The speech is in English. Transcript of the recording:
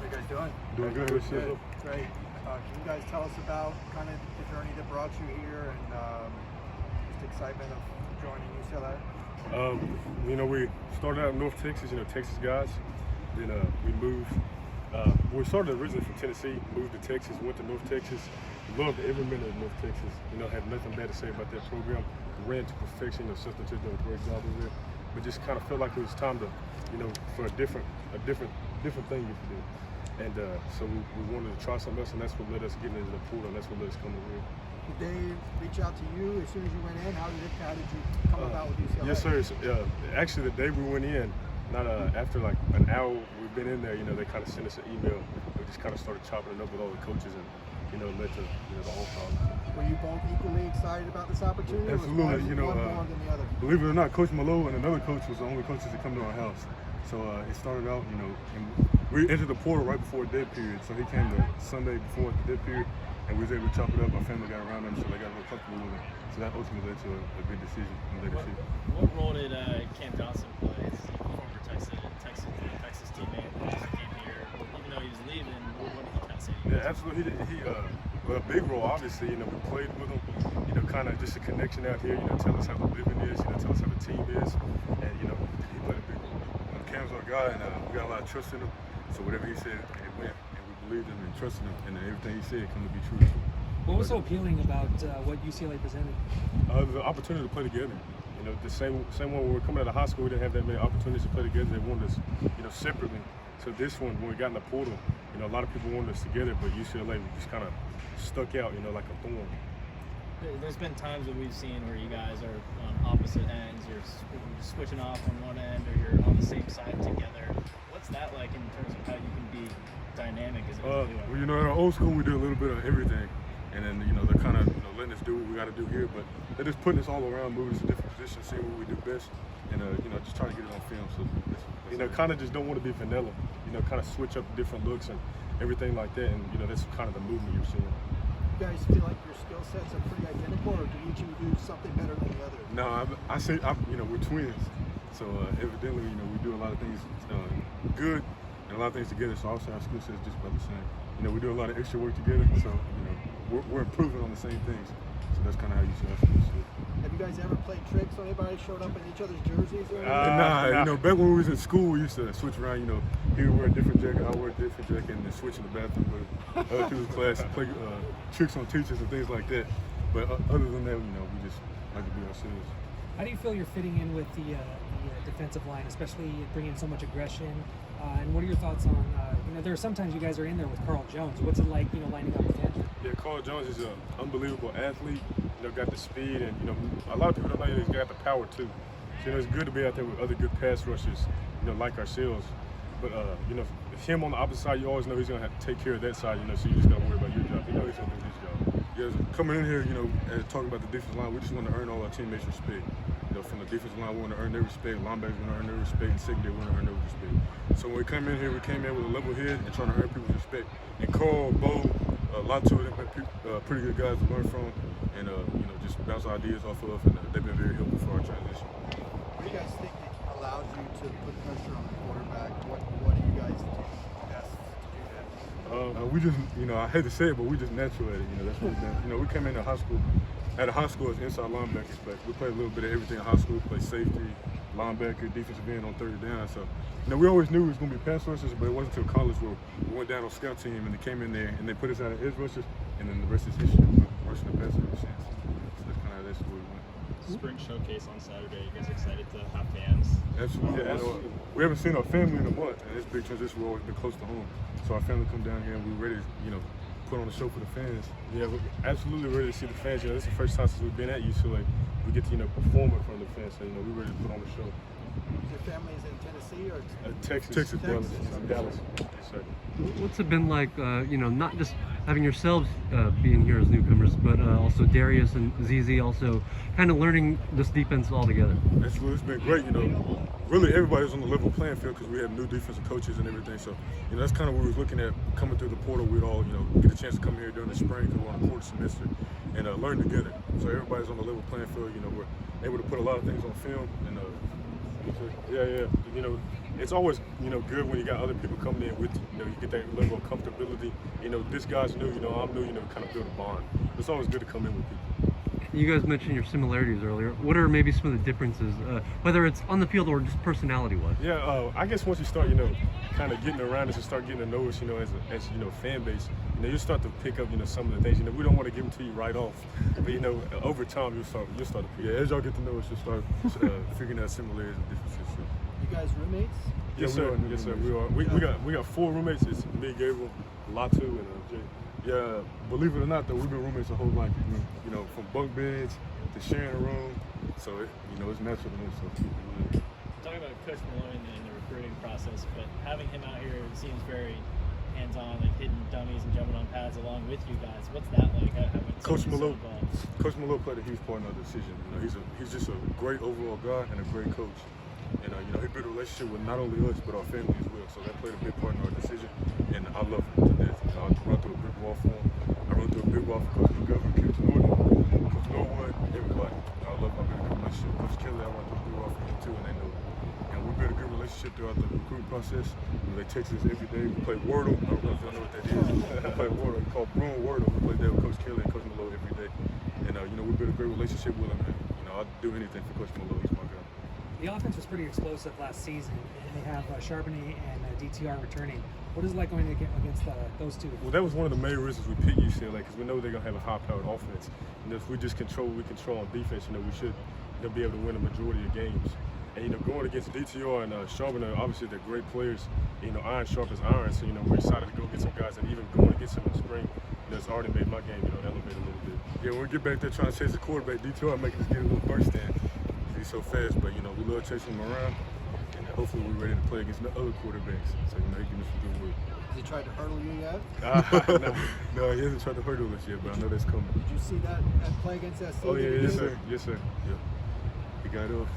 you guys doing? Doing good. Good. Great. Can you guys tell us about kind of the journey that brought you here and just excitement of joining UCLA? We started out in North Texas, Texas guys. Then we moved. We started originally from Tennessee, moved to Texas, went to North Texas. Loved every minute of North Texas. Had nothing bad to say about that program. Ran to perfection. Assistant coach did a great job over there. But just kind of felt like it was time to, for a different thing you could do. And so we wanted to try something else, and that's what led us getting into the pool, and that's what led us coming over here. Did they reach out to you as soon as you went in? How did you come about with UCLA? Yes, sir. Actually, the day we went in, not after like an hour we've been in there, they kind of sent us an email. We just kind of started chopping it up with all the coaches, and led to the whole problem. Were you both equally excited about this opportunity? Absolutely. Or was one more than the other? Believe it or not, Coach Malo and another coach was the only coaches that come to our house. So it started out, and we entered the portal right before a dead period. So he came the Sunday before the dead period, and we was able to chop it up. Our family got around him, so they got real comfortable with it. So that ultimately led to a good decision in later season. What role did Cam Johnson play? As a former Texas teammate that came here, even though he was leaving, what did he kind of say to you? Yeah, absolutely. He a big role, obviously. We played with him. Kind of just a connection out here. Tell us how the living is. Tell us how the team is, and he played a big role. Cam's our guy, and we got a lot of trust in him. So whatever he said, it went, and we believed him and trusted him, and everything he said come to be true. What was so appealing about what UCLA presented? The opportunity to play together. The same one when we were coming out of high school, we didn't have that many opportunities to play together. They wanted us, separately. So this one, when we got in the portal, a lot of people wanted us together, but UCLA just kind of stuck out, like a thorn. There's been times that we've seen where you guys are on opposite ends. You're switching off on one end, or you're on the same side together. What's that like in terms of how you can be dynamic as a Well, in our old school, we do a little bit of everything. And then, they're kind of letting us do what we got to do here. But they're just putting us all around, moving us to different positions, seeing what we do best. And, just trying to get it on film. So, kind of just don't want to be vanilla. Kind of switch up different looks and everything like that. And, that's kind of the movement you're seeing. You guys feel like your skill sets are pretty identical, or do each of you do something better than the other? No, I say, we're twins. So, evidently, we do a lot of things good and a lot of things together. So, I'll say our skill sets just about the same. We do a lot of extra work together. So, we're improving on the same things. So that's kind of how you see us. Have you guys ever played tricks on anybody showed up in each otherher's jerseys? Or nah. Back when we was in school, we used to switch around. He would wear a different jacket, I would wear a different jacket, and then switch in the bathroom with other people's class and play tricks on teachers and things like that. But other than that, we just like to be ourselves. How do you feel you're fitting in with the defensive line, especially bringing so much aggression? And what are your thoughts on, there are sometimes you guys are in there with Carl Jones. What's it like, lining up with him? Yeah, Carl Jones is an unbelievable athlete. Got the speed, and a lot of people don't know he's got the power too. So it's good to be out there with other good pass rushers, like ourselves. But if him on the opposite side, you always know he's gonna have to take care of that side. So you just gotta worry about your job. He's gonna do his job. Yeah, coming in here, as talking about the defensive line, we just want to earn all our teammates' respect. From the defensive line, we want to earn their respect. Linebackers want to earn their respect, and secondary we want to earn their respect. So when we come in here, we came in with a level head and trying to earn people's respect. And Carl, Bo, Latu, they've been pretty good guys to learn from, and just bounce ideas off of, and they've been very helpful for our transition. What do you guys think it allows you to put pressure on the quarterback? What do you guys do best to do that? We just, I hate to say it, but we just natural at it. That's what we've done. We came into high school. At a high school as inside linebackers, but we played a little bit of everything in high school. We played safety, linebacker, defensive end on third down. So, we always knew we was going to be pass rushers, but it wasn't until college where we went down on scout team and they came in there and they put us out of edge rushers, and then the rest is history. We're rushing the passer ever since. So that's kind of that's where we went. Spring showcase on Saturday. You guys excited to have fans? Absolutely. Yeah, we haven't seen our family in a month, and it's a big transition. We've always been close to home, so our family come down here and we're ready, put on a show for the fans. Yeah, we're absolutely ready to see the fans. This is the first time since we've been at UCLA we get to perform in front of the fans. So we're ready to put on the show. Your family is in Tennessee or Texas, brothers, in Dallas. Yes, sir. What's it been like? Not just having yourselves being here as newcomers, but also Darius and ZZ also kind of learning this defense all together. Absolutely, it's been great. Really everybody's on the level playing field because we have new defensive coaches and everything. So, that's kind of what we was looking at coming through the portal. We'd all, get a chance to come here during the spring because we're on a quarter semester and learn together. So everybody's on the level playing field. We're able to put a lot of things on film and. Yeah. it's always, you know, good when you got other people coming in with you. You know, you get that level of comfortability. You know, this guy's new, you know, I'm new, you know, kind of build a bond. It's always good to come in with people. You guys mentioned your similarities earlier. What are maybe some of the differences, whether it's on the field or just personality-wise? Yeah, I guess once you start, you know, kind of getting around us and start getting to know us, you know, as you know, fan base, you know, you start to pick up, you know, some of the things. You know, we don't want to give them to you right off, but you know, over time you'll start to pick. Yeah, as y'all get to know us, you'll start figuring out similarities and differences. So. You guys roommates? Yes, Yeah, we sir. are. Yes, sir. We got 4 roommates. It's me, Gabriel, Latu, and Jay. Yeah, believe it or not, though, we've been roommates our whole life. You know, from bunk beds to sharing a room. So, you know, it's natural to me. So, Talking about Coach Malone and the recruiting process, but having him out here, it seems very hands-on, like hitting dummies and jumping on pads along with you guys. What's that like? Having Coach somebody so Malone, involved? Coach Malone played a huge part in our decision. You know, he's just a great overall guy and a great coach. And you know, he built a relationship with not only us but our family as well. So that played a big part in our decision. And I love him to death. You know, I run through a brick wall for him. I run through a big wall for Coach McGovern, Coach Norton, Coach Norwood, everybody. You know, I love my good relationship. Coach Kelly, I run through a brick wall for him too, and they know it. And we built a good relationship throughout the recruiting process. You know, they text us every day. We play Wordle. I don't know if y'all know what that is. We play Wordle. It's called Broom Wordle. We play that with Coach Kelly and Coach Malone every day. And you know, we built a great relationship with him. And, you know, I'd do anything for Coach Malone. He's my guy. The offense was pretty explosive last season, and they have Charbonnet and DTR returning. What is it like going against those two? Well, that was one of the main reasons we picked UCLA, because we know they're gonna have a high-powered offense. And if we just control what we control on defense, you know, we should, you know, be able to win a majority of games. And you know, going against DTR and Charbonnet, obviously they're great players. You know, iron sharp as iron. So you know, we're excited to go get some guys, and even going against them in the spring, you know, it's already made my game, you know, elevate a little bit. Yeah, when we get back there trying to chase the quarterback, DTR making us get a little burst in. He's so fast, but you know, we love chasing him around, and hopefully we're ready to play against the other quarterbacks. So you know, he can do some good work. Has he tried to hurdle you yet? No, he hasn't tried to hurdle us yet, but I know that's coming. Did you see that play against SC? Oh yeah, Did yes you? sir, yes sir. Yeah, he got off.